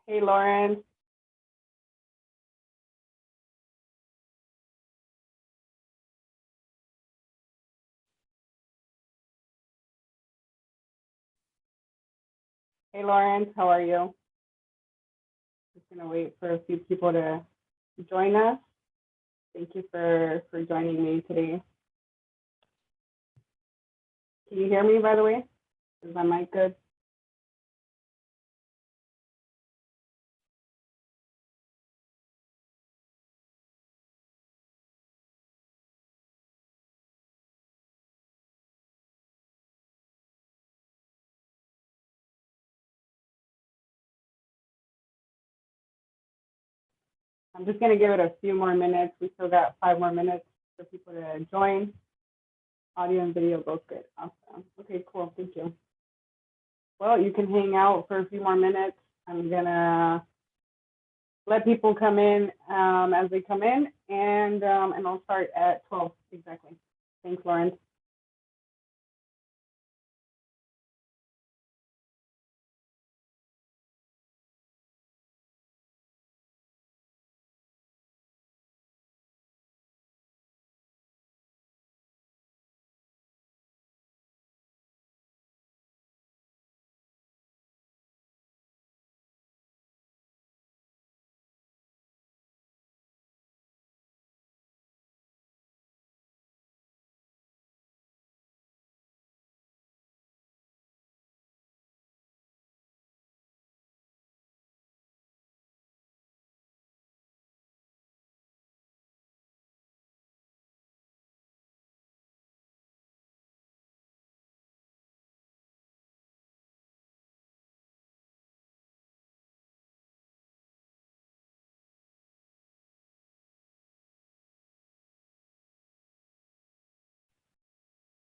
Hey, Lauren. Hey, Lauren, how are you? Just gonna wait for a few people to join us. Thank you for joining me today. Can you hear me, by the way? Is my mic good? I'm just gonna give it a few more minutes. We still got 5 more minutes for people to join. Audio and video both good. Awesome. Okay, cool. Thank you. Well, you can hang out for a few more minutes. I'm gonna let people come in as they come in, and I'll start at 12 exactly. Thanks, Lauren.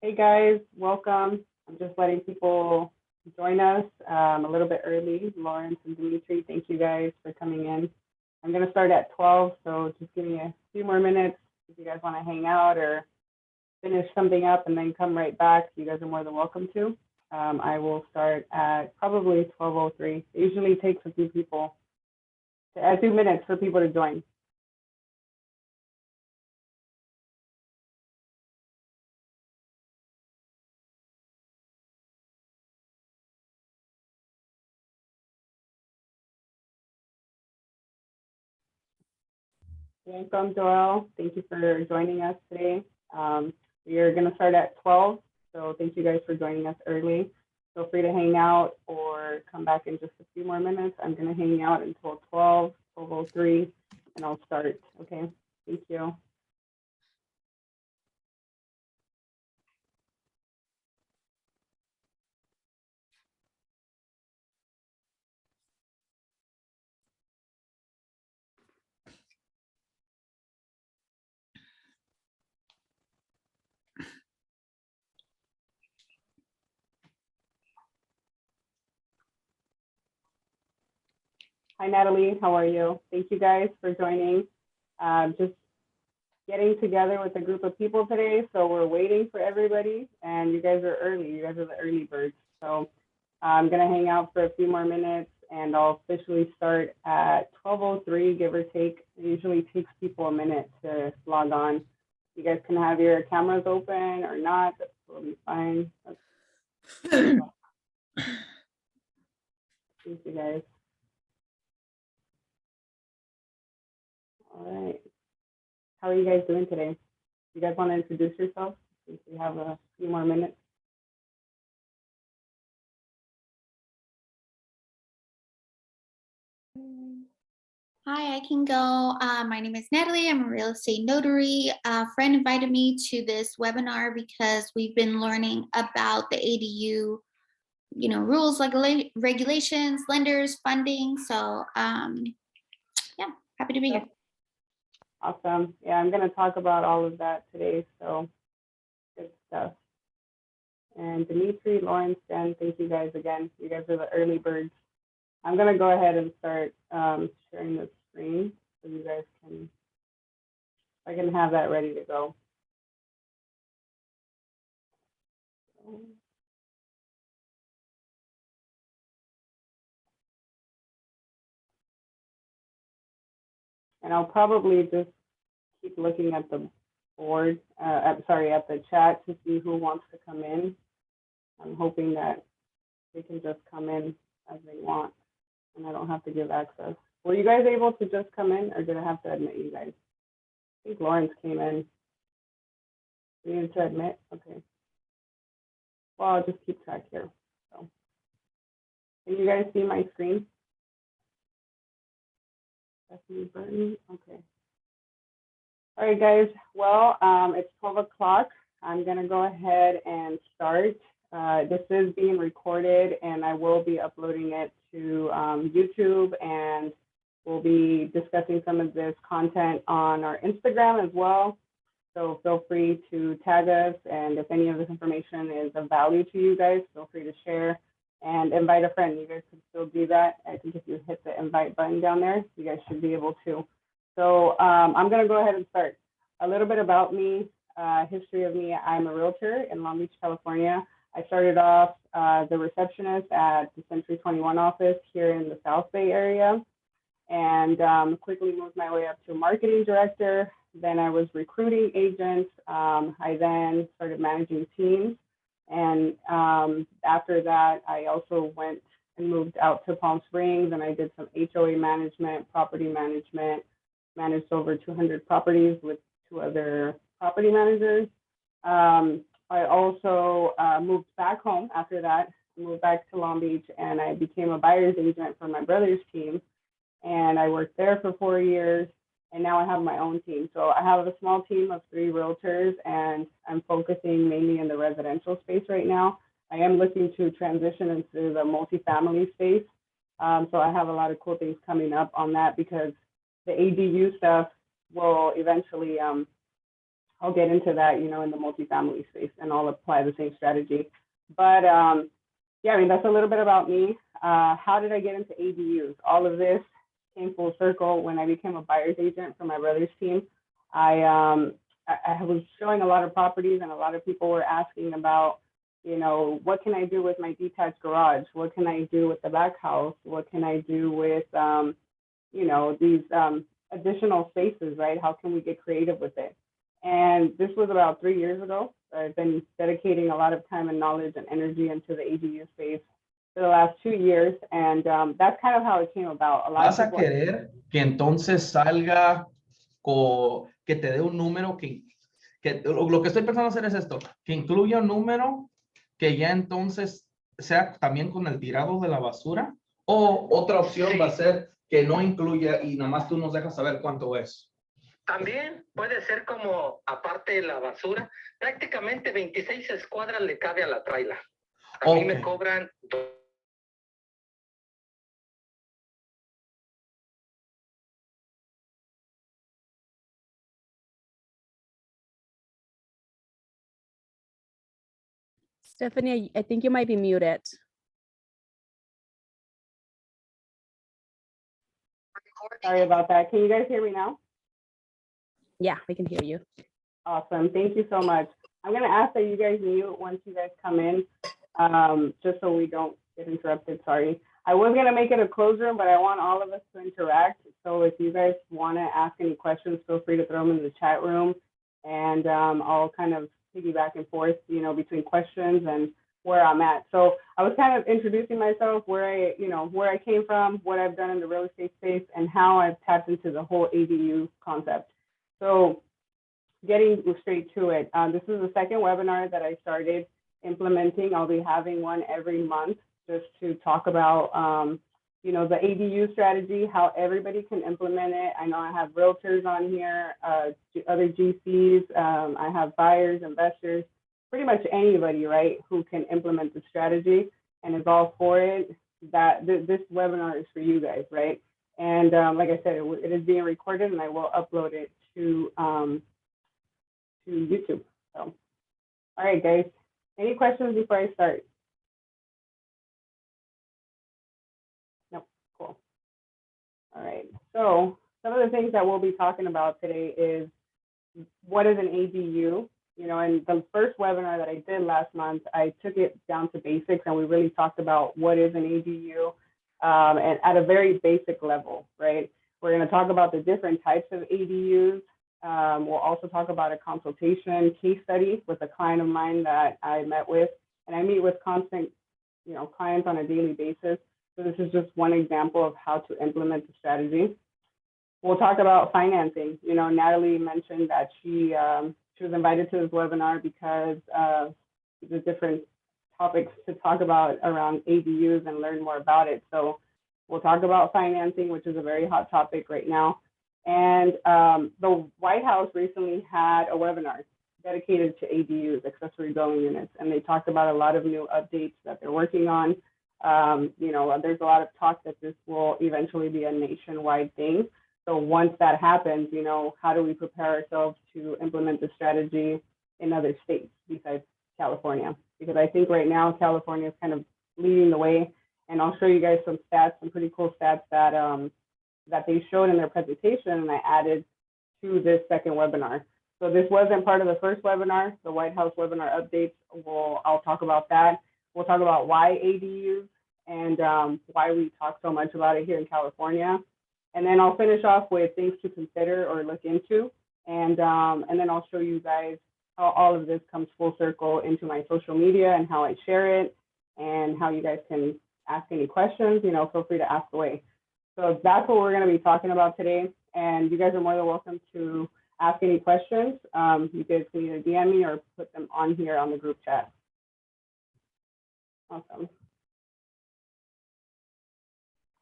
Hey guys, welcome. I'm just letting people join us a little bit early. Lawrence and Dimitri, thank you guys for coming in. I'm going to start at 12, so just give me a few more minutes. If you guys want to hang out or finish something up and then come right back, you guys are more than welcome to. I will start at probably 12:03. It usually takes a few people, a few minutes for people to join. Welcome, Joel. Thank you for joining us today. We are going to start at 12, so thank you guys for joining us early. Feel free to hang out or come back in just a few more minutes. I'm going to hang out until 12, 12:03, and I'll start. Okay, thank you. Hi, Natalie. How are you? Thank you guys for joining. Just getting together with a group of people today, so we're waiting for everybody, and you guys are early. You guys are the early birds. So I'm going to hang out for a few more minutes, and I'll officially start at 12:03, give or take. It usually takes people a minute to log on. You guys can have your cameras open or not. That's totally fine. Thank you guys. All right. How are you guys doing today? You guys want to introduce yourselves since we have a few more minutes? Hi, I can go. My name is Natalie. I'm a real estate notary. A friend invited me to this webinar because we've been learning about the ADU, rules, regulations, lenders, funding. So yeah, happy to be here. Awesome. Yeah, I'm going to talk about all of that today. So good stuff. And Dimitri, Lawrence, Jen, thank you guys again. You guys are the early birds. I'm going to go ahead and start sharing the screen so you guys can, I can have that ready to go. And I'll probably just keep looking at the board, at the chat to see who wants to come in. I'm hoping that they can just come in as they want and I don't have to give access. Were you guys able to just come in or did I have to admit you guys? I think Lawrence came in. You needed to admit? Okay. Well, I'll just keep track here. So, can you guys see my screen? Stephanie Burton, okay. All right, guys. Well, it's 12 o'clock. I'm going to go ahead and start. This is being recorded, and I will be uploading it to YouTube, and we'll be discussing some of this content on our Instagram as well. So feel free to tag us, and if any of this information is of value to you guys, feel free to share and invite a friend. You guys can still do that. I think if you hit the invite button down there, you guys should be able to. So I'm going to go ahead and start. A little bit about me, history of me. I'm a realtor in Long Beach, California. I started off the receptionist at the Century 21 office here in the South Bay area, and quickly moved my way up to marketing director. Then I was recruiting agents. I then started managing teams. And after that, I also went and moved out to Palm Springs, and I did some HOA management, property management, managed over 200 properties with 2 other property managers. I also moved back home after that, moved back to Long Beach, and I became a buyer's agent for my brother's team. And I worked there for 4 years, and now I have my own team. So I have a small team of 3 realtors, and I'm focusing mainly in the residential space right now. I am looking to transition into the multifamily space. So I have a lot of cool things coming up on that, because the ADU stuff will eventually, I'll get into that, you know, in the multifamily space, and I'll apply the same strategy. But yeah, I mean, that's a little bit about me. How did I get into ADUs? All of this came full circle when I became a buyer's agent for my brother's team. I was showing a lot of properties, and a lot of people were asking about, you know, what can I do with my detached garage? What can I do with the back house? What can I do with, you know, these additional spaces, right? How can we get creative with it? And this was about 3 years ago. I've been dedicating a lot of time and knowledge and energy into the ADU space for the last 2 years, and that's kind of how it came about. ¿Vas a querer que entonces salga que te dé un número que lo que estoy pensando hacer es esto, que incluya un número que ya entonces sea también con el tirado de la basura, o otra opción va a ser que no incluya y nada más tú nos dejas saber cuánto es? También puede ser como, aparte de la basura, prácticamente 26 escuadras le cabe a la traila. A mí me cobran Stephanie, I think you might be muted. Sorry about that. Can you guys hear me now? Yeah, we can hear you. Awesome. Thank you so much. I'm going to ask that you guys mute once you guys come in, just so we don't get interrupted. Sorry. I was going to make it a closed room, but I want all of us to interact. So if you guys want to ask any questions, feel free to throw them in the chat room, and I'll kind of piggyback and forth, you know, between questions and where I'm at. So I was kind of introducing myself, where I came from, what I've done in the real estate space, and how I've tapped into the whole ADU concept. So getting straight to it, this is the second webinar that I started implementing. I'll be having one every month just to talk about, you know, the ADU strategy, how everybody can implement it. I know I have realtors on here, other GCs, I have buyers, investors, pretty much anybody, right, who can implement the strategy and is all for it. That this webinar is for you guys, right? And like I said, it is being recorded, and I will upload it to YouTube. So, all right, guys. Any questions before I start? Nope. Cool. All right. So some of the things that we'll be talking about today is what is an ADU? You know, and the first webinar that I did last month, I took it down to basics, and we really talked about what is an ADU, and at a very basic level, right? We're going to talk about the different types of ADUs. We'll also talk about a consultation case study with a client of mine that I met with, and I meet with constant, clients on a daily basis. So this is just one example of how to implement the strategy. We'll talk about financing. Natalie mentioned that she was invited to this webinar because of the different topics to talk about around ADUs and learn more about it. So we'll talk about financing, which is a very hot topic right now. And the White House recently had a webinar dedicated to ADUs, accessory dwelling units, and they talked about a lot of new updates that they're working on. There's a lot of talk that this will eventually be a nationwide thing. So once that happens, how do we prepare ourselves to implement the strategy in other states besides California? Because I think right now California is kind of leading the way, and I'll show you guys some stats, some pretty cool stats that they showed in their presentation, and I added to this second webinar. So this wasn't part of the first webinar, the White House webinar updates. I'll talk about that. We'll talk about why ADUs and why we talk so much about it here in California. And then I'll finish off with things to consider or look into. And then I'll show you guys how all of this comes full circle into my social media and how I share it and how you guys can ask any questions. Feel free to ask away. So that's what we're going to be talking about today. And you guys are more than welcome to ask any questions. You guys can either DM me or put them on here on the group chat. Awesome.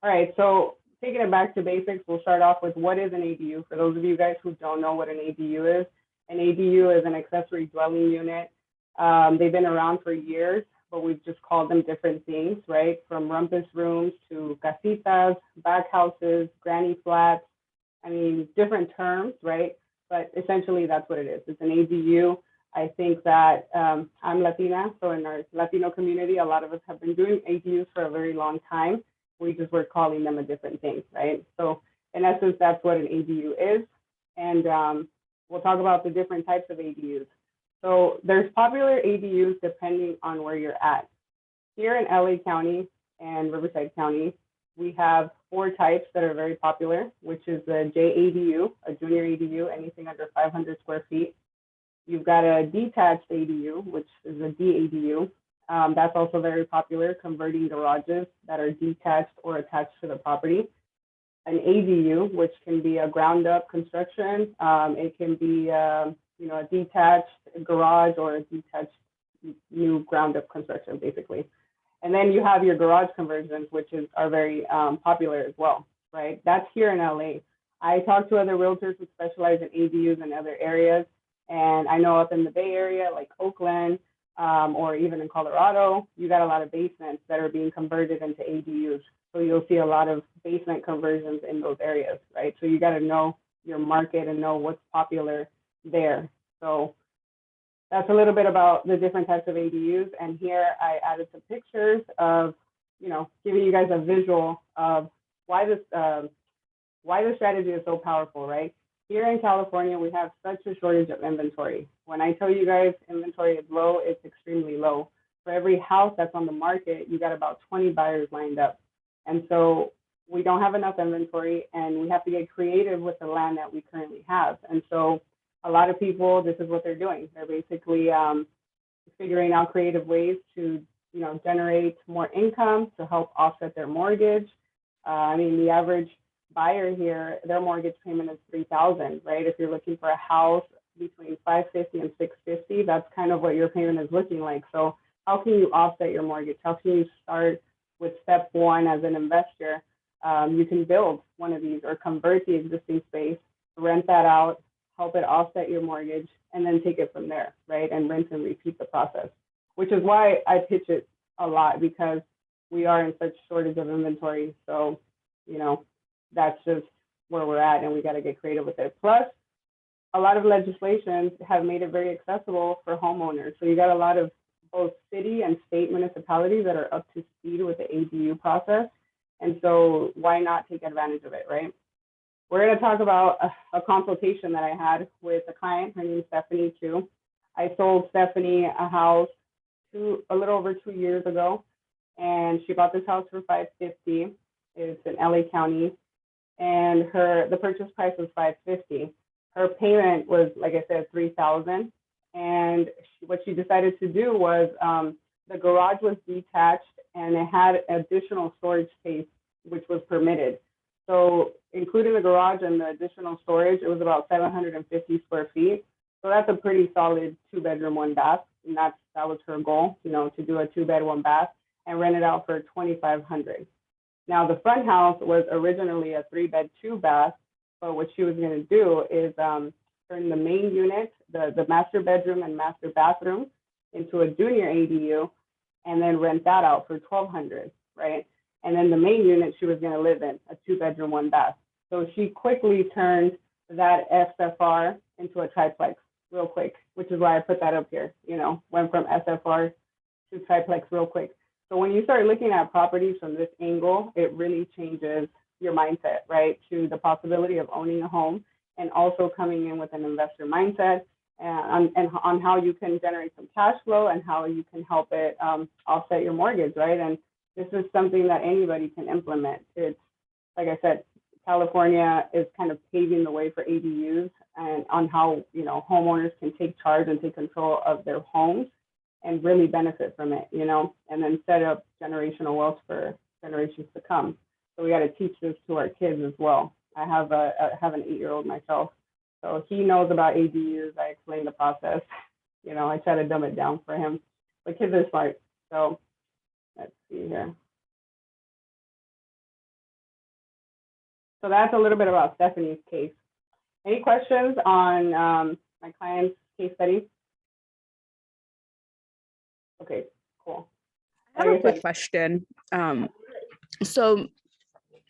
All right, so taking it back to basics, we'll start off with what is an ADU. For those of you guys who don't know what an ADU is an accessory dwelling unit. They've been around for years, but we've just called them different things, right? From rumpus rooms to casitas, back houses, granny flats. I mean, different terms, right? But essentially that's what it is. It's an ADU. I think that I'm Latina, so in our Latino community, a lot of us have been doing ADUs for a very long time. We just were calling them a different thing, right? So in essence, that's what an ADU is. And we'll talk about the different types of ADUs. So there's popular ADUs depending on where you're at. Here in LA County and Riverside County, we have 4 types that are very popular, which is the JADU, a junior ADU, anything under 500 square feet. You've got a detached ADU, which is a DADU. That's also very popular, converting garages that are detached or attached to the property. An ADU, which can be a ground up construction. It can be a detached garage or a detached new ground up construction, basically. And then you have your garage conversions, which are very popular as well, right? That's here in LA. I talk to other realtors who specialize in ADUs in other areas. And I know up in the Bay Area, like Oakland, or even in Colorado, you got a lot of basements that are being converted into ADUs. So you'll see a lot of basement conversions in those areas, right? So you got to know your market and know what's popular there. So that's a little bit about the different types of ADUs. And here I added some pictures of, giving you guys a visual of why this strategy is so powerful, right? Here in California, we have such a shortage of inventory. When I tell you guys inventory is low, it's extremely low. For every house that's on the market, you got about 20 buyers lined up. And so we don't have enough inventory, and we have to get creative with the land that we currently have. And so a lot of people, this is what they're doing. They're basically figuring out creative ways to, generate more income to help offset their mortgage. The average buyer here, their mortgage payment is $3,000, right? If you're looking for a house between $550 and $650, that's kind of what your payment is looking like. So how can you offset your mortgage? How can you start with step one as an investor? You can build one of these or convert the existing space, rent that out, help it offset your mortgage, and then take it from there, right? And rinse and repeat the process, which is why I pitch it a lot, because we are in such shortage of inventory. So, that's just where we're at, and we got to get creative with it. Plus, a lot of legislations have made it very accessible for homeowners. So you got a lot of both city and state municipalities that are up to speed with the ADU process. And so why not take advantage of it, right? We're going to talk about a consultation that I had with a client. Her name is Stephanie too. I sold Stephanie a house a little over 2 years ago, and she bought this house for $550. It's in LA County. and the purchase price was $550. Her payment was, like I said, $3,000. And what she decided to do was the garage was detached and it had additional storage space, which was permitted. So including the garage and the additional storage, it was about 750 square feet. So that's a pretty solid 2-bedroom, 1-bath. And that was her goal, to do a 2-bed, 1-bath and rent it out for $2,500. Now the front house was originally a 3-bed, 2-bath, but what she was going to do is turn the main unit, the master bedroom and master bathroom, into a junior ADU, and then rent that out for $1,200, right? And then the main unit she was going to live in, a 2-bedroom, 1-bath. So she quickly turned that SFR into a triplex real quick, which is why I put that up here. Went from SFR to triplex real quick. So when you start looking at properties from this angle, it really changes your mindset, right? To the possibility of owning a home, and also coming in with an investor mindset and on how you can generate some cash flow and how you can help it offset your mortgage, right? And this is something that anybody can implement. It's, like I said, California is kind of paving the way for ADUs and on how, homeowners can take charge and take control of their homes and really benefit from it, and then set up generational wealth for generations to come. So we got to teach this to our kids as well. I have an 8-year-old myself, so he knows about ADUs. I explain the process. I try to dumb it down for him. But kids are smart. So let's see here. So that's a little bit about Stephanie's case. Any questions on my client's case study? Okay, cool. I have a quick question. So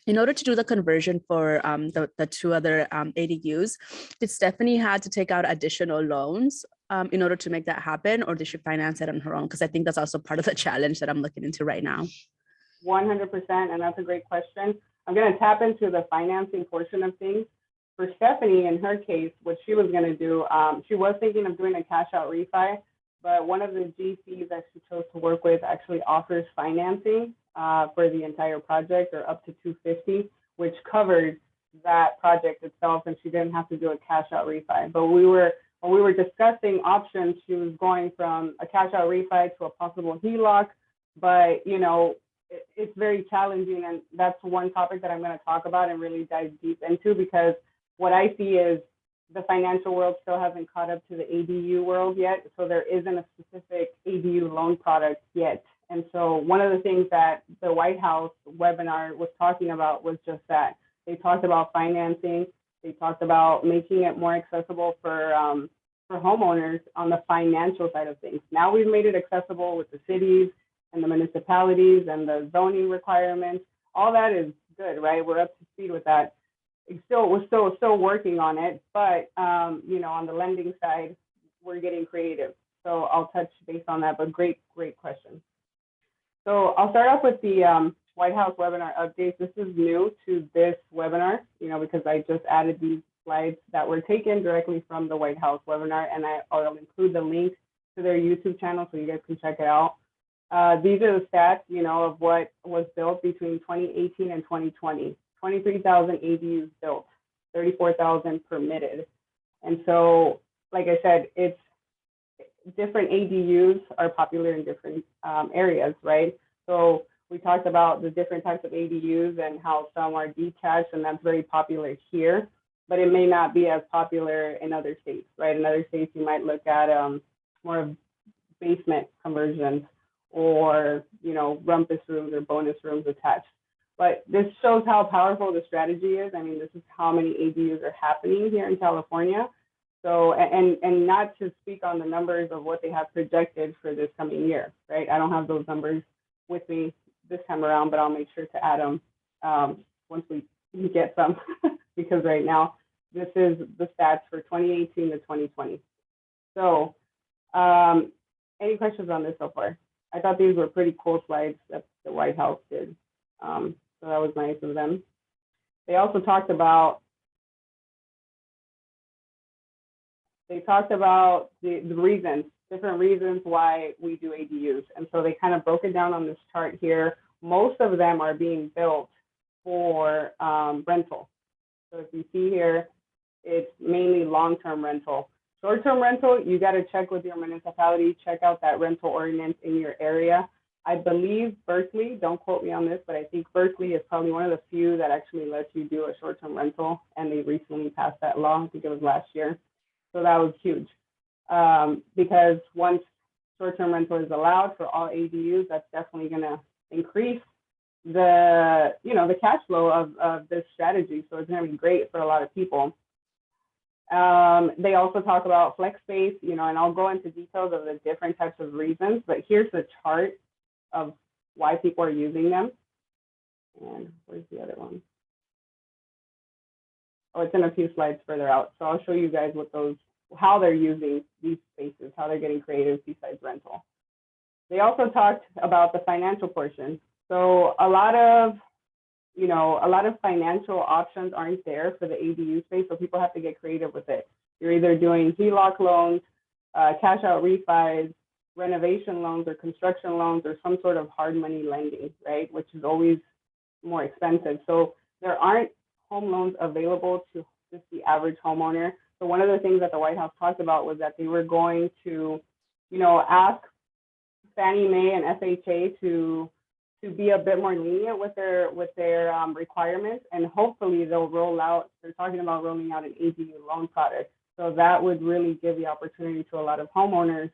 in order to do the conversion for the 2 other ADUs, did Stephanie had to take out additional loans in order to make that happen, or did she finance it on her own? Because I think that's also part of the challenge that I'm looking into right now. 100%, and that's a great question. I'm going to tap into the financing portion of things. For Stephanie, in her case, what she was going to do, she was thinking of doing a cash out refi, but one of the GCs that she chose to work with actually offers financing for the entire project, or up to $250, which covered that project itself, and she didn't have to do a cash out refi. But when we were discussing options, she was going from a cash out refi to a possible HELOC, but it's very challenging, and that's one topic that I'm going to talk about and really dive deep into, because what I see is the financial world still hasn't caught up to the ADU world yet. So there isn't a specific ADU loan product yet. And so one of the things that the White House webinar was talking about was just that. They talked about financing. They talked about making it more accessible for homeowners on the financial side of things. Now we've made it accessible with the cities and the municipalities and the zoning requirements. All that is good, right? We're up to speed with that. We're still working on it, but on the lending side, we're getting creative. So I'll touch base on that, but great question. So I'll start off with the White House webinar updates. This is new to this webinar, because I just added these slides that were taken directly from the White House webinar, and I'll include the link to their YouTube channel so you guys can check it out. These are the stats, of what was built between 2018 and 2020. 23,000 ADUs built, 34,000 permitted. And so, like I said, it's different ADUs are popular in different areas, right? So we talked about the different types of ADUs and how some are detached, and that's very popular here, but it may not be as popular in other states, right? In other states, you might look at more of basement conversions, or rumpus rooms or bonus rooms attached. But this shows how powerful the strategy is. I mean, this is how many ADUs are happening here in California. So, and not to speak on the numbers of what they have projected for this coming year, right? I don't have those numbers with me this time around, but I'll make sure to add them once we get some, because right now, this is the stats for 2018 to 2020. So, any questions on this so far? I thought these were pretty cool slides that the White House did. So that was nice of them. They also talked about the reasons, different reasons why we do ADUs. And so they kind of broke it down on this chart here. Most of them are being built for rental, So if you see here, it's mainly long-term rental. Short-term rental, you got to check with your municipality, check out that rental ordinance in your area. I believe Berkeley, don't quote me on this, but I think Berkeley is probably one of the few that actually lets you do a short-term rental, and they recently passed that law. I think it was last year. So that was huge, because once short-term rental is allowed for all ADUs, that's definitely going to increase the, the cash flow of this strategy. So it's going to be great for a lot of people. They also talk about flex space, and I'll go into details of the different types of reasons, but here's the chart of why people are using them. And where's the other one? Oh, it's in a few slides further out. So I'll show you guys how they're using these spaces, how they're getting creative besides rental. They also talked about the financial portion. So a lot of financial options aren't there for the ADU space, so people have to get creative with it. You're either doing HELOC loans, cash out refis, renovation loans or construction loans, or some sort of hard money lending, right? Which is always more expensive. So there aren't home loans available to just the average homeowner. So one of the things that the White House talked about was that they were going to, ask Fannie Mae and FHA to be a bit more lenient with their requirements, and hopefully they'll they're talking about rolling out an ADU loan product. So that would really give the opportunity to a lot of homeowners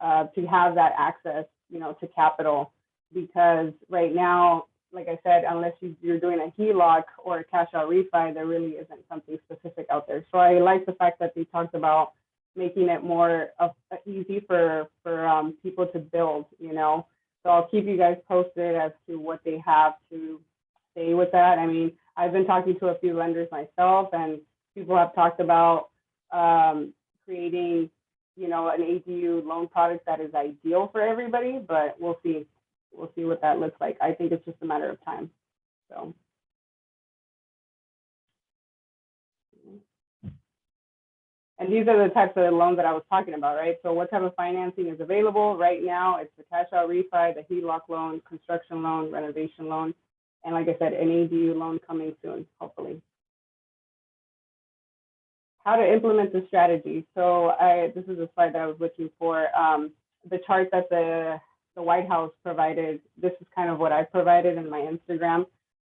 to have that access, to capital, because right now, like I said, unless you're doing a HELOC or a cash out refi, there really isn't something specific out there. So I like the fact that they talked about making it more easy for people to build, So I'll keep you guys posted as to what they have to say with that. I mean, I've been talking to a few lenders myself, and people have talked about creating, an ADU loan product that is ideal for everybody, but we'll see. We'll see what that looks like. I think it's just a matter of time. So. And these are the types of loans that I was talking about, right? So what type of financing is available right now? It's the cash out refi, the HELOC loan, construction loan, renovation loan, and like I said, an ADU loan coming soon, hopefully. How to implement the strategy. So this is a slide that I was looking for. The chart that the White House provided, this is kind of what I provided in my Instagram,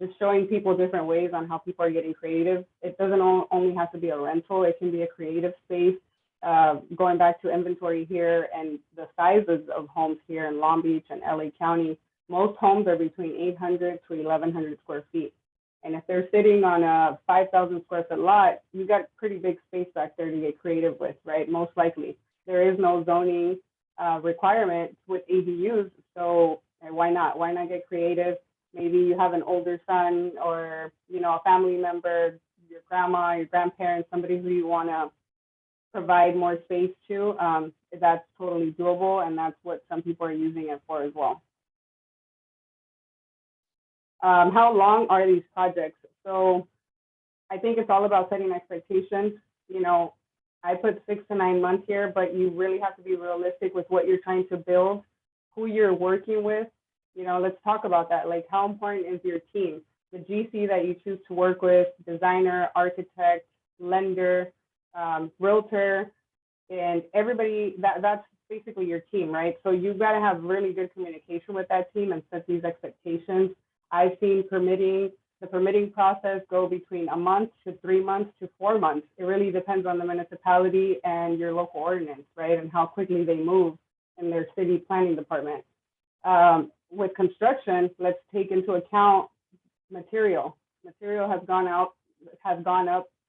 just showing people different ways on how people are getting creative. It doesn't only have to be a rental, it can be a creative space. Going back to inventory here and the sizes of homes here in Long Beach and LA County, most homes are between 800 to 1,100 square feet. And if they're sitting on a 5,000 square foot lot, you've got pretty big space back there to get creative with, right? Most likely. There is no zoning requirement with ADUs, so why not? Why not get creative? Maybe you have an older son or, a family member, your grandma, your grandparents, somebody who you want to provide more space to. That's totally doable, and that's what some people are using it for as well. How long are these projects? So I think it's all about setting expectations. I put 6 to 9 months here, but you really have to be realistic with what you're trying to build, who you're working with. Let's talk about that. Like, how important is your team? The GC that you choose to work with, designer, architect, lender, realtor, and everybody, that's basically your team, right? So you've got to have really good communication with that team and set these expectations. I've seen the permitting process go between a month to 3 months to 4 months. It really depends on the municipality and your local ordinance, right? And how quickly they move in their city planning department. With construction, let's take into account material. Material has gone up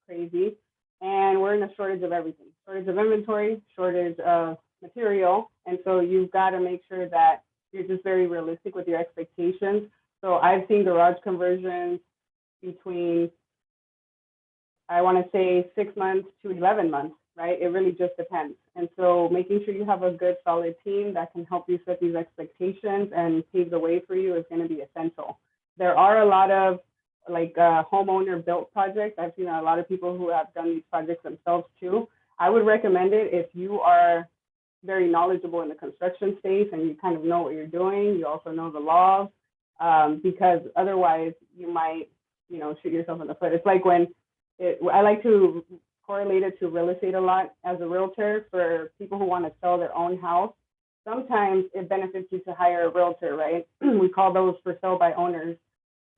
crazy, and we're in a shortage of everything. Shortage of inventory, shortage of material. And so you've got to make sure that you're just very realistic with your expectations. So I've seen garage conversions between, I want to say 6 months to 11 months, right? It really just depends. And so making sure you have a good, solid team that can help you set these expectations and pave the way for you is going to be essential. There are a lot of homeowner built projects. I've seen a lot of people who have done these projects themselves too. I would recommend it if you are very knowledgeable in the construction space and you kind of know what you're doing. You also know the laws. Because otherwise you might, shoot yourself in the foot. It's like when I like to correlate it to real estate a lot. As a realtor, for people who want to sell their own house, sometimes it benefits you to hire a realtor, right? We call those for sale by owners,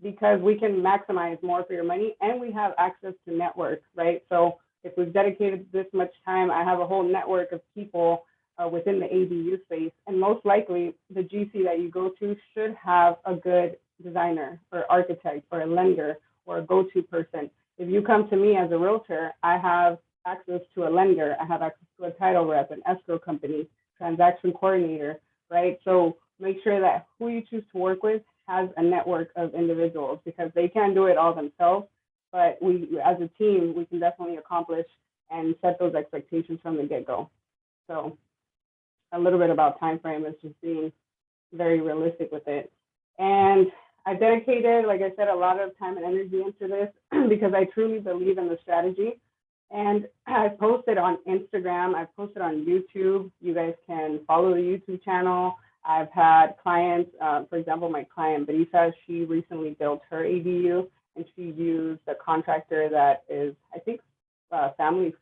because we can maximize more for your money and we have access to network, right? So if we've dedicated this much time, I have a whole network of people within the ADU space, and most likely the GC that you go to should have a good designer or architect or a lender or a go-to person. If you come to me as a realtor, I have access to a lender, I have access to a title rep, an escrow company, transaction coordinator, right? So make sure that who you choose to work with has a network of individuals, because they can't do it all themselves, but we, as a team, we can definitely accomplish and set those expectations from the get-go. So a little bit about time frame is just being very realistic with it. And I dedicated, like I said, a lot of time and energy into this because I truly believe in the strategy. And I've posted on Instagram, I've posted on YouTube. You guys can follow the YouTube channel. I've had clients, for example, my client, Brisa, she recently built her ADU, and she used a contractor that is, I think, family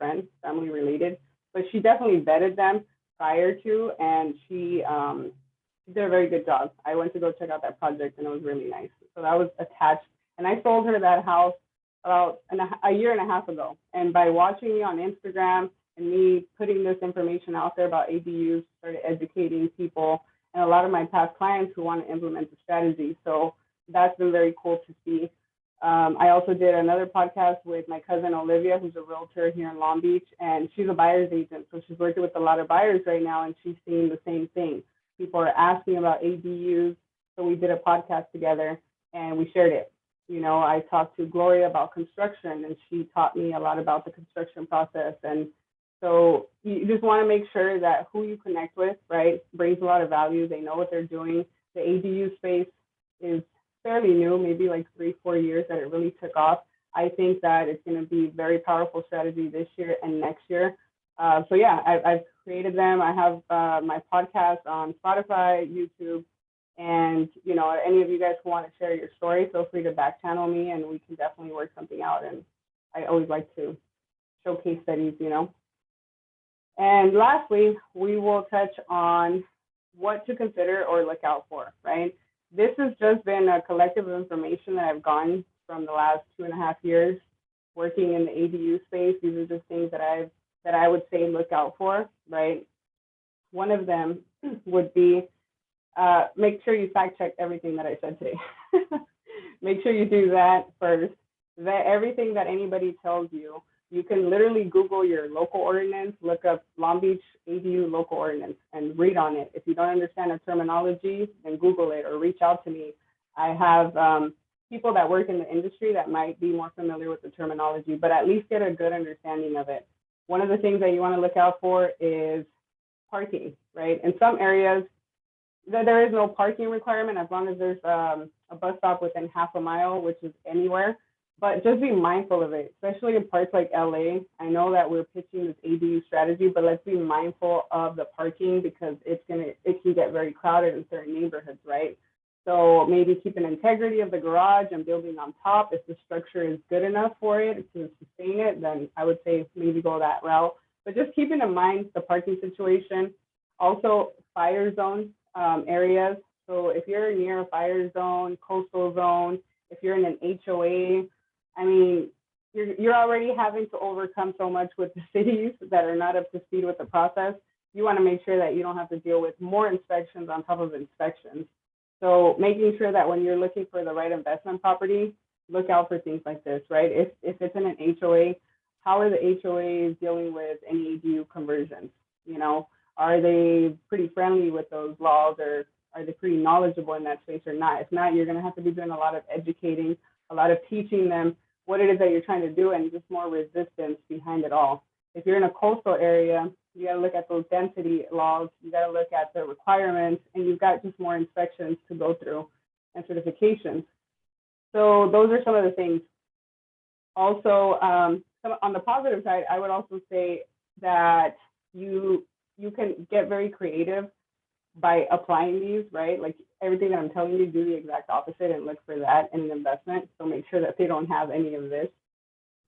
related, but she definitely vetted them prior to, and she did a very good job. I went to go check out that project, and it was really nice. So that was attached, and I sold her that house about a year and a half ago. And by watching me on Instagram and me putting this information out there about ADUs, started educating people and a lot of my past clients who want to implement the strategy. So that's been very cool to see. I also did another podcast with my cousin Olivia, who's a realtor here in Long Beach, and she's a buyer's agent. So she's working with a lot of buyers right now, and she's seeing the same thing. People are asking about ADUs. So we did a podcast together and we shared it. You know, I talked to Gloria about construction, and she taught me a lot about the construction process. And so you just want to make sure that who you connect with, right, brings a lot of value. They know what they're doing. The ADU space is fairly new, maybe like 3-4 years that it really took off. I think that it's going to be a very powerful strategy this year and next year. So yeah, I've created them. I have my podcast on Spotify, YouTube, and you know, any of you guys who want to share your story, feel free to back channel me, and we can definitely work something out. And I always like to show case studies, you know. And lastly, we will touch on what to consider or look out for, right? This has just been a collective of information that I've gotten from the last 2.5 years working in the ADU space. These are just things that I would say look out for, right? One of them would be make sure you fact check everything that I said today. Make sure you do that first. That everything that anybody tells you, you can literally Google your local ordinance, look up Long Beach ADU local ordinance and read on it. If you don't understand the terminology, then Google it or reach out to me. I have people that work in the industry that might be more familiar with the terminology, but at least get a good understanding of it. One of the things that you want to look out for is parking, right? In some areas, there is no parking requirement as long as there's a bus stop within half a mile, which is anywhere. But just be mindful of it, especially in parts like LA. I know that we're pitching this ADU strategy, but let's be mindful of the parking because it can get very crowded in certain neighborhoods, right? So maybe keep an integrity of the garage and building on top. If the structure is good enough for it to sustain it, then I would say maybe go that route. But just keeping in mind the parking situation. Also, fire zone areas. So if you're near a fire zone, coastal zone, if you're in an HOA, I mean, you're already having to overcome so much with the cities that are not up to speed with the process. You want to make sure that you don't have to deal with more inspections on top of inspections. So making sure that when you're looking for the right investment property, look out for things like this, right? If it's in an HOA, how are the HOAs dealing with any ADU conversions? You know, are they pretty friendly with those laws, or are they pretty knowledgeable in that space or not? If not, you're going to have to be doing a lot of educating, a lot of teaching them what it is that you're trying to do, and just more resistance behind it all. If you're in a coastal area, you got to look at those density laws, you got to look at the requirements, and you've got just more inspections to go through and certifications. So those are some of the things. Also, on the positive side, I would also say that you can get very creative by applying these, right? Like everything that I'm telling you, do the exact opposite and look for that in an investment. So make sure that they don't have any of this.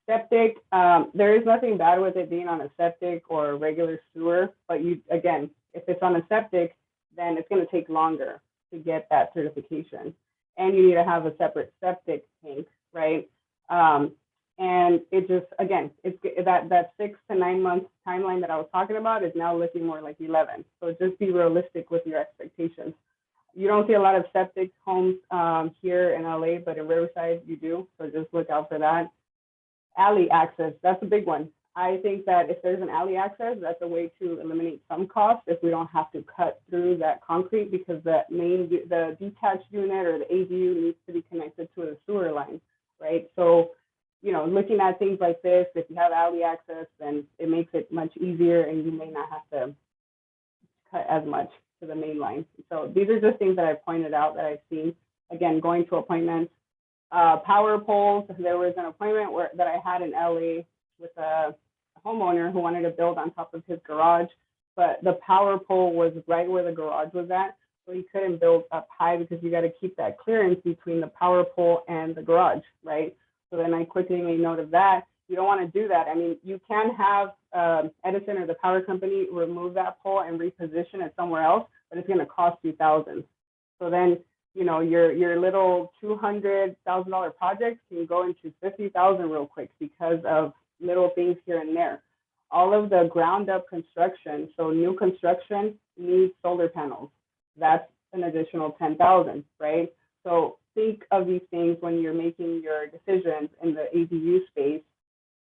Septic, there is nothing bad with it being on a septic or a regular sewer, but again, if it's on a septic, then it's going to take longer to get that certification. And you need to have a separate septic tank, right? And it just, again, it's that 6 to 9 month timeline that I was talking about is now looking more like 11. So just be realistic with your expectations. You don't see a lot of septic homes here in LA, but in Riverside you do. So just look out for that. Alley access, that's a big one. I think that if there's an alley access, that's a way to eliminate some costs if we don't have to cut through that concrete, because the detached unit or the ADU needs to be connected to a sewer line, right? So, you know, looking at things like this, if you have alley access, then it makes it much easier and you may not have to cut as much to the main line. So these are just things that I pointed out that I've seen. Again, going to appointments. Power poles, there was an appointment that I had in LA with a homeowner who wanted to build on top of his garage, but the power pole was right where the garage was at, so he couldn't build up high because you got to keep that clearance between the power pole and the garage, right? So then I quickly made note of that. You don't want to do that. I mean, you can have Edison or the power company remove that pole and reposition it somewhere else, but it's going to cost you thousands. So then, you know, your little $200,000 projects can go into $50,000 real quick because of little things here and there. All of the ground up construction, so new construction needs solar panels. That's an additional 10,000, right? So think of these things when you're making your decisions in the ADU space.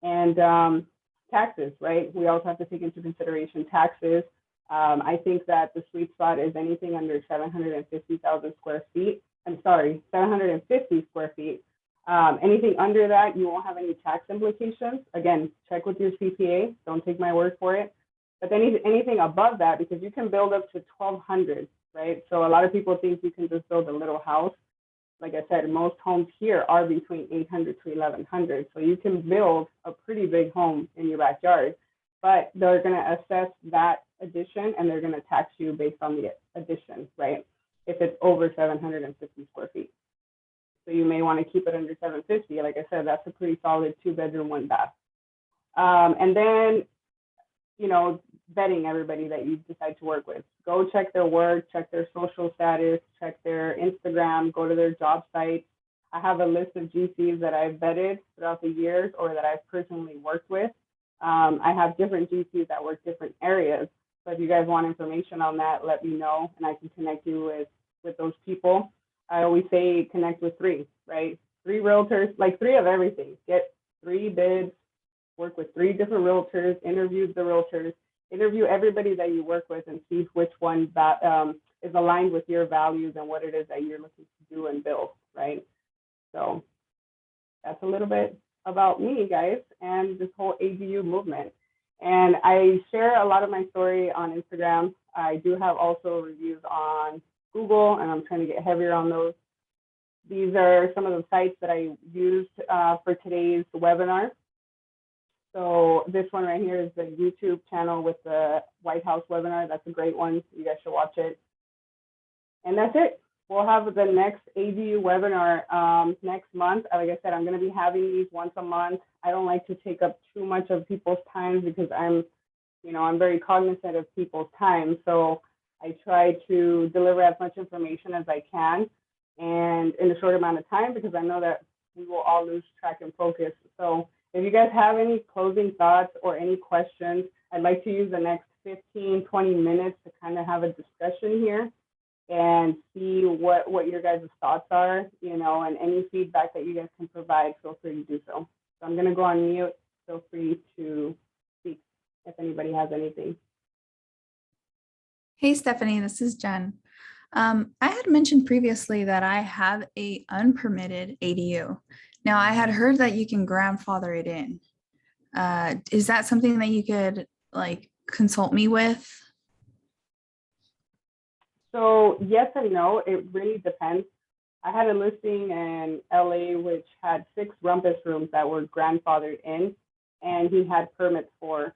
And taxes, right? We also have to take into consideration taxes. I think that the sweet spot is anything under 750,000 square feet. I'm sorry, 750 square feet. Anything under that, you won't have any tax implications. Again, check with your CPA. Don't take my word for it. But then anything above that, because you can build up to 1,200, right? So a lot of people think you can just build a little house. Like I said, most homes here are between 800 to 1,100. So you can build a pretty big home in your backyard, but they're going to assess that addition and they're going to tax you based on the addition, right? If it's over 750 square feet. So you may want to keep it under 750. Like I said, that's a pretty solid 2-bedroom, 1 bath. And then, you know, vetting everybody that you decide to work with. Go check their work, check their social status, check their Instagram, go to their job site. I have a list of GCs that I've vetted throughout the years or that I've personally worked with. I have different GCs that work different areas. So if you guys want information on that, let me know and I can connect you with those people. I always say connect with 3, right? 3 realtors, like 3 of everything. Get 3 bids, work with 3 different realtors, interview the realtors, interview everybody that you work with and see which one that is aligned with your values and what it is that you're looking to do and build, right? So that's a little bit about me, guys, and this whole ADU movement. And I share a lot of my story on Instagram. I do have also reviews on Google, and I'm trying to get heavier on those. These are some of the sites that I used for today's webinar. So this one right here is the YouTube channel with the White House webinar. That's a great one. You guys should watch it. And that's it. We'll have the next ADU webinar next month. Like I said, I'm going to be having these once a month. I don't like to take up too much of people's time because I'm very cognizant of people's time. So I try to deliver as much information as I can and in a short amount of time, because I know that we will all lose track and focus. So if you guys have any closing thoughts or any questions, I'd like to use the next 15, 20 minutes to kind of have a discussion here and see what your guys' thoughts are, and any feedback that you guys can provide, feel free to do so. So I'm going to go on mute. Feel free to speak if anybody has anything. Hey, Stephanie, this is Jen. I had mentioned previously that I have a unpermitted ADU. Now, I had heard that you can grandfather it in. Is that something that you could consult me with? So yes and no, it really depends. I had a listing in LA which had 6 rumpus rooms that were grandfathered in, and he had permits for.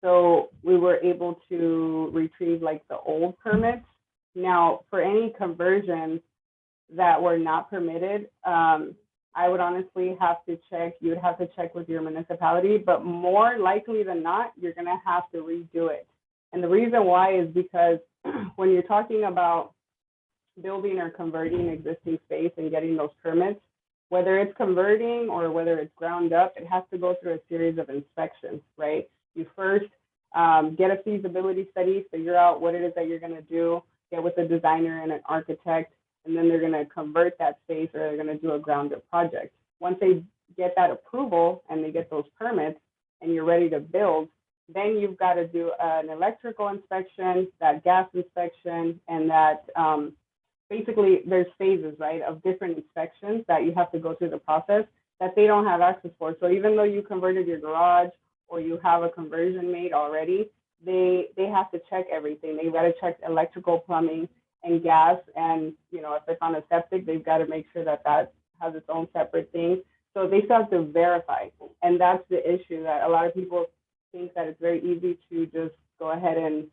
So we were able to retrieve the old permits. Now, for any conversions that were not permitted, I would honestly have to check, you would have to check with your municipality, but more likely than not, you're gonna have to redo it. And the reason why is because when you're talking about building or converting existing space and getting those permits, whether it's converting or whether it's ground up, it has to go through a series of inspections, right? You first get a feasibility study, figure out what it is that you're gonna do, get with a designer and an architect, and then they're gonna convert that space or they're gonna do a ground up project. Once they get that approval and they get those permits and you're ready to build, then you've got to do an electrical inspection, that gas inspection, and that basically there's phases, right, of different inspections that you have to go through the process that they don't have access for. So even though you converted your garage or you have a conversion made already, they have to check everything. They've got to check electrical, plumbing, and gas. And, you know, if it's on a septic, they've got to make sure that that has its own separate thing. So they still have to verify. And that's the issue, that a lot of people think that it's very easy to just go ahead and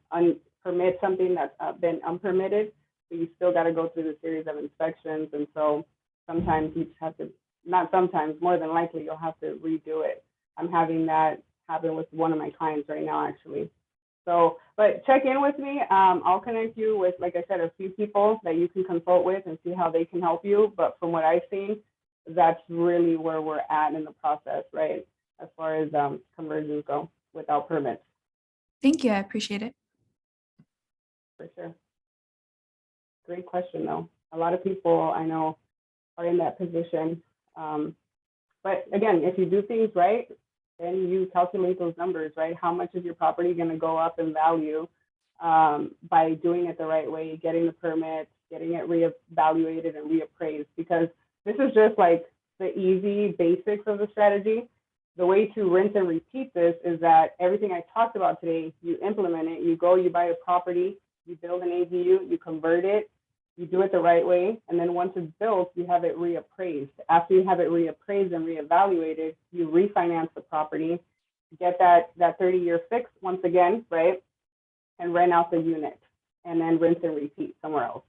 permit something that's been unpermitted, but you still got to go through the series of inspections. And so sometimes you just have to, not sometimes, more than likely, you'll have to redo it. I'm having that happen with one of my clients right now, actually. So, but check in with me. I'll connect you with, like I said, a few people that you can consult with and see how they can help you. But from what I've seen, that's really where we're at in the process, right? As far as conversions go without permits. Thank you. I appreciate it. For sure. Great question, though. A lot of people I know are in that position. But again, if you do things right, then you calculate those numbers, right? How much is your property going to go up in value by doing it the right way, getting the permits, getting it reevaluated and reappraised? Because this is just like the easy basics of the strategy. The way to rinse and repeat this is that everything I talked about today, you implement it, you go, you buy a property, you build an ADU, you convert it, you do it the right way, and then once it's built, you have it reappraised. After you have it reappraised and reevaluated, you refinance the property, get that 30-year fix once again, right? And rent out the unit, and then rinse and repeat somewhere else.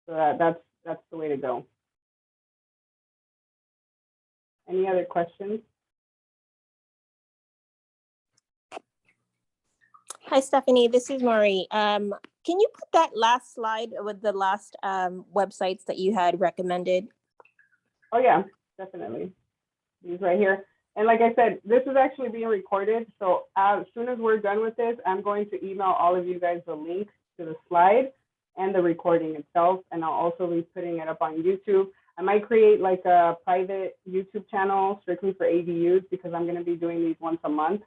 So that's the way to go. Any other questions? Hi, Stephanie. This is Marie. Can you put that last slide with the last websites that you had recommended? Oh yeah, definitely. These right here. And like I said, this is actually being recorded. So as soon as we're done with this, I'm going to email all of you guys the link to the slide and the recording itself. And I'll also be putting it up on YouTube. I might create like a private YouTube channel strictly for ADUs because I'm going to be doing these once a month.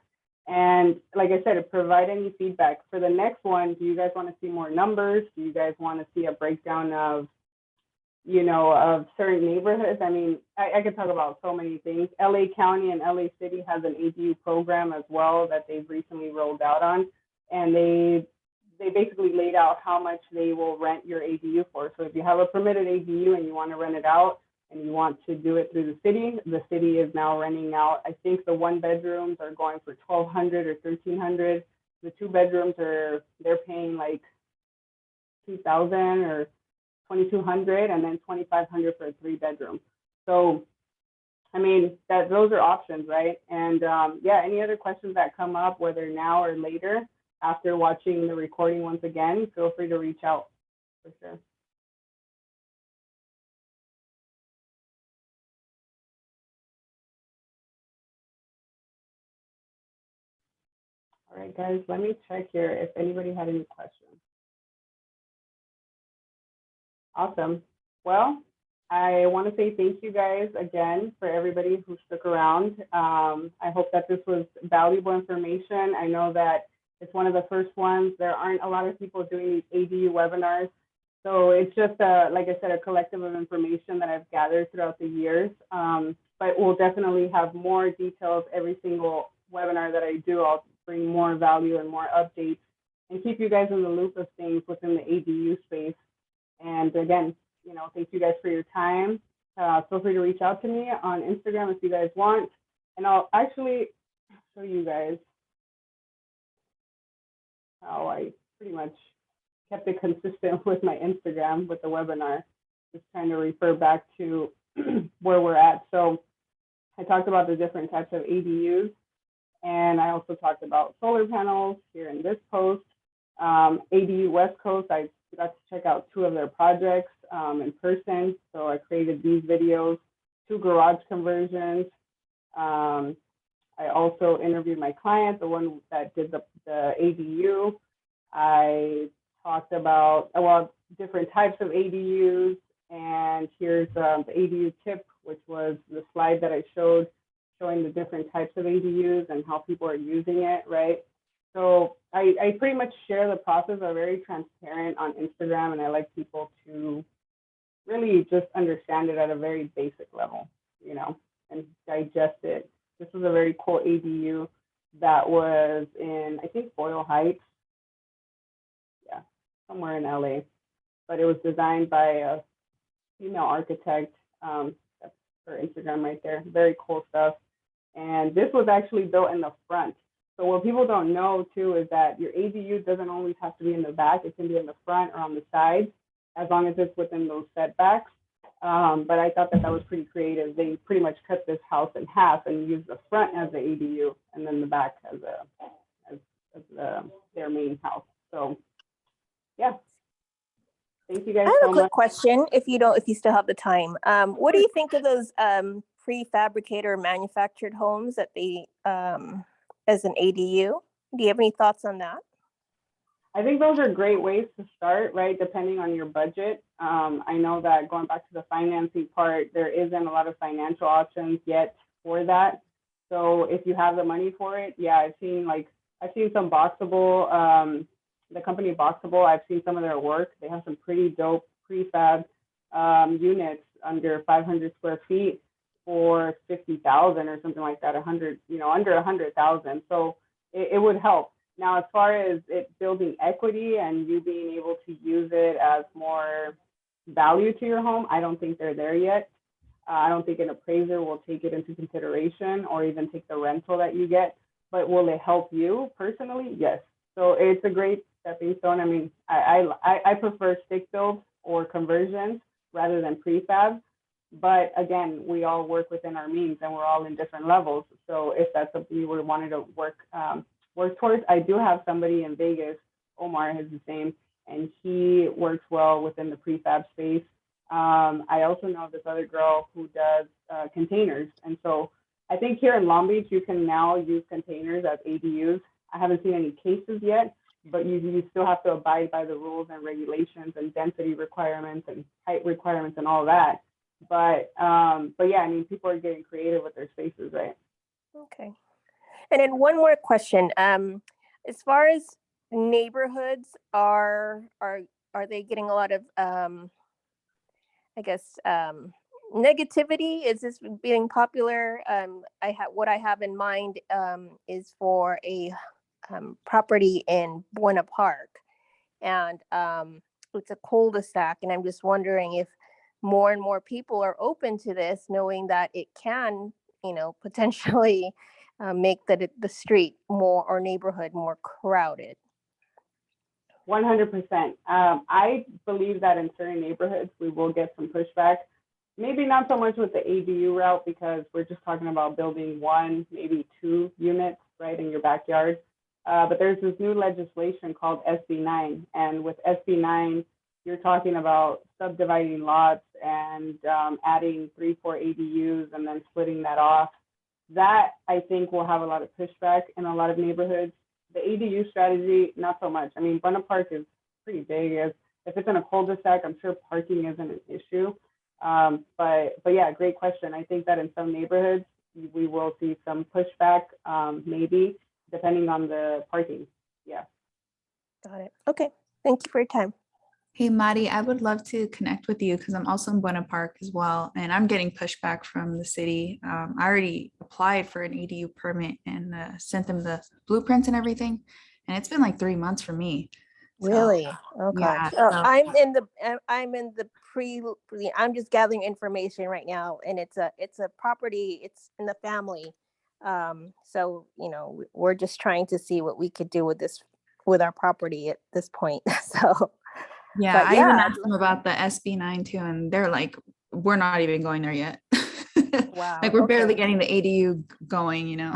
And like I said, provide any feedback. For the next one, do you guys want to see more numbers? Do you guys want to see a breakdown of, you know, of certain neighborhoods? I mean, I could talk about so many things. LA County and LA City has an ADU program as well that they've recently rolled out on. And they basically laid out how much they will rent your ADU for. So if you have a permitted ADU and you want to rent it out and you want to do it through the city is now renting out. I think the 1-bedrooms are going for $1,200 or $1,300. The 2-bedrooms they're paying like $2,000 or $2,200, and then $2,500 for a 3-bedroom. So, I mean, those are options, right? And yeah, any other questions that come up, whether now or later, after watching the recording once again, feel free to reach out for sure. All right, guys, let me check here if anybody had any questions. Awesome. Well, I want to say thank you guys again for everybody who stuck around. I hope that this was valuable information. I know that it's one of the first ones. There aren't a lot of people doing these ADU webinars. So it's just, like I said, a collective of information that I've gathered throughout the years. But we'll definitely have more details every single webinar that I do. I'll bring more value and more updates and keep you guys in the loop of things within the ADU space. And again, you know, thank you guys for your time. Feel free to reach out to me on Instagram if you guys want. And I'll actually show you guys how I pretty much kept it consistent with my Instagram with the webinar. Just trying to refer back to where we're at. So I talked about the different types of ADUs, and I also talked about solar panels here in this post. ADU West Coast, I got to check out 2 of their projects in person. So I created these videos, 2 garage conversions. I also interviewed my client, the one that did the ADU. I talked about, well, different types of ADUs. And here's the ADU tip, which was the slide that I showed, showing the different types of ADUs and how people are using it, right? So I pretty much share the process. I'm very transparent on Instagram, and I like people to really just understand it at a very basic level, you know, and digest it. This was a very cool ADU that was in, I think, Boyle Heights. Yeah, somewhere in LA. But it was designed by a female architect. That's her Instagram right there. Very cool stuff. And this was actually built in the front. So what people don't know too is that your ADU doesn't always have to be in the back. It can be in the front or on the sides, as long as it's within those setbacks. But I thought that was pretty creative. They pretty much cut this house in half and used the front as the ADU and then the back as their main house. So yeah. Thank you guys I have so a quick much. question, if you still have the time. What do you think of those prefabricated or manufactured homes that they as an ADU? Do you have any thoughts on that? I think those are great ways to start, right? Depending on your budget. I know that going back to the financing part, there isn't a lot of financial options yet for that. So if you have the money for it, yeah, I've seen some Boxable, the company Boxable. I've seen some of their work. They have some pretty dope prefab units under 500 square feet for 50,000 or something like that, 100, under 100,000. So it would help. Now, as far as it building equity and you being able to use it as more value to your home, I don't think they're there yet. I don't think an appraiser will take it into consideration or even take the rental that you get. But will it help you personally? Yes. So it's a great stepping stone. I mean, I prefer stick build or conversions rather than prefab. But again, we all work within our means and we're all in different levels. So if that's something you would wanted to work towards, I do have somebody in Vegas, Omar is his name, and he works well within the prefab space. I also know this other girl who does containers. And so I think here in Long Beach, you can now use containers as ADUs. I haven't seen any cases yet, but you still have to abide by the rules and regulations and density requirements and height requirements and all that. But yeah, I mean, people are getting creative with their spaces, right? Okay. And then one more question. As far as neighborhoods, are they getting a lot of negativity? Is this being popular? What I have in mind is for a property in Buena Park, and it's a cul-de-sac, and I'm just wondering if more and more people are open to this, knowing that it can, potentially make the street more or neighborhood more crowded. 100%. I believe that in certain neighborhoods, we will get some pushback. Maybe not so much with the ADU route, because we're just talking about building 1, maybe 2 units right in your backyard. But there's this new legislation called SB 9. And with SB 9, you're talking about subdividing lots and adding 3-4 ADUs and then splitting that off. That, I think, will have a lot of pushback in a lot of neighborhoods. The ADU strategy, not so much. I mean, Buena Park is pretty big. If it's in a cul-de-sac, I'm sure parking isn't an issue. But yeah, great question. I think that in some neighborhoods, we will see some pushback, maybe, depending on the parking. Yeah. Got it. Okay. Thank you for your time. Hey, Madi, I would love to connect with you because I'm also in Buena Park as well, and I'm getting pushback from the city. I already applied for an ADU permit and sent them the blueprints and everything, and it's been like 3 months for me. Really? Okay. Yeah, I'm in the I'm just gathering information right now, and it's a property. It's in the family. So we're just trying to see what we could do with our property at this point. So. Yeah, I even asked them about the SB 9 too, and they're like, we're not even going there yet. Wow. Like we're barely Okay. getting the ADU going, you know.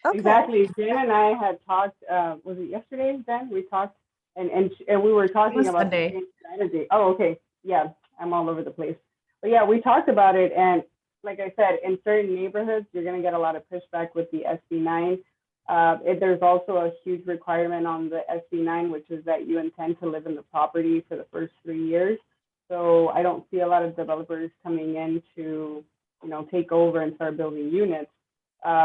Okay. Exactly. Jen and I had talked, was it yesterday, Jen? We talked and we were talking was about the Sunday. same strategy. Oh, okay. Yeah, I'm all over the place. But yeah, we talked about it. And like I said, in certain neighborhoods, you're going to get a lot of pushback with the SB9. There's also a huge requirement on the SB9, which is that you intend to live in the property for the first 3 years. So I don't see a lot of developers coming in to, take over and start building units,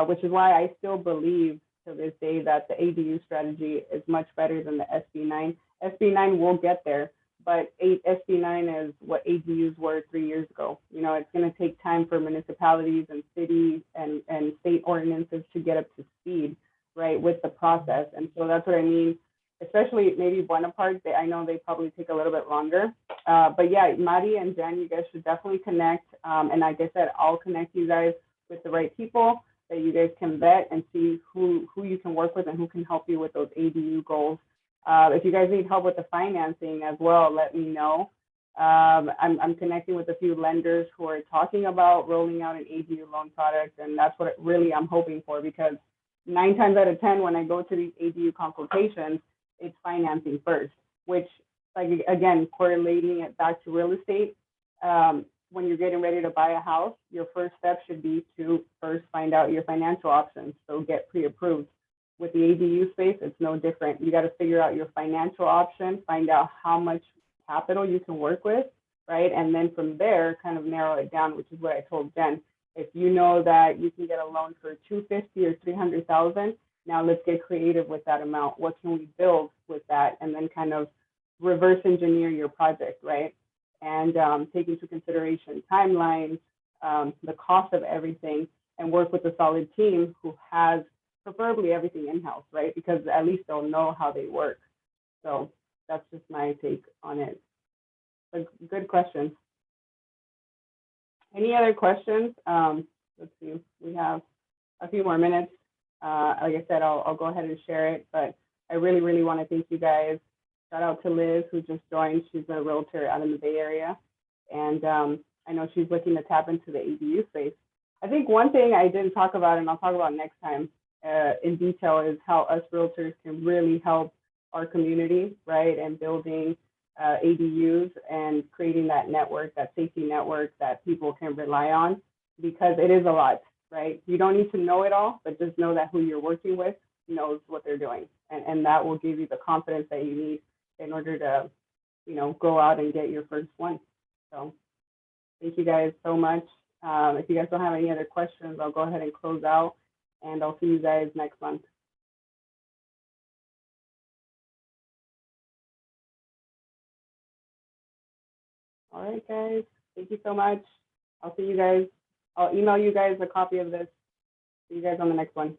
which is why I still believe to this day that the ADU strategy is much better than the SB9. SB9 will get there, but SB9 is what ADUs were 3 years ago. It's going to take time for municipalities and cities and state ordinances to get up to speed, right, with the process. And so that's what I mean, especially maybe Buena Park. I know they probably take a little bit longer. But yeah, Mari and Jen, you guys should definitely connect. And like I said, I'll connect you guys with the right people that you guys can vet and see who you can work with and who can help you with those ADU goals. If you guys need help with the financing as well, let me know. I'm connecting with a few lenders who are talking about rolling out an ADU loan product, and that's what really I'm hoping for, because 9 times out of 10, when I go to these ADU consultations, it's financing first, which, like, again, correlating it back to real estate, when you're getting ready to buy a house, your first step should be to first find out your financial options, so get pre-approved. With the ADU space, it's no different. You got to figure out your financial option, find out how much capital you can work with, right? And then from there, kind of narrow it down, which is what I told Jen. If you know that you can get a loan for $250,000 or $300,000, now let's get creative with that amount. What can we build with that? And then kind of reverse engineer your project, right? And take into consideration timelines, the cost of everything, and work with a solid team who has preferably everything in-house, right? Because at least they'll know how they work. So that's just my take on it. But good question. Any other questions? Let's see, we have a few more minutes. Like I said, I'll go ahead and share it, but I really, really want to thank you guys. Shout out to Liz, who just joined. She's a realtor out in the Bay Area. And I know she's looking to tap into the ADU space. I think one thing I didn't talk about, and I'll talk about next time in detail, is how us realtors can really help our community, right? And building ADUs and creating that network, that safety network that people can rely on, because it is a lot, right? You don't need to know it all, but just know that who you're working with knows what they're doing. And that will give you the confidence that you need in order to, go out and get your first one. So thank you guys so much. If you guys don't have any other questions, I'll go ahead and close out, and I'll see you guys next month. All right, guys. Thank you so much. I'll see you guys. I'll email you guys a copy of this. See you guys on the next one.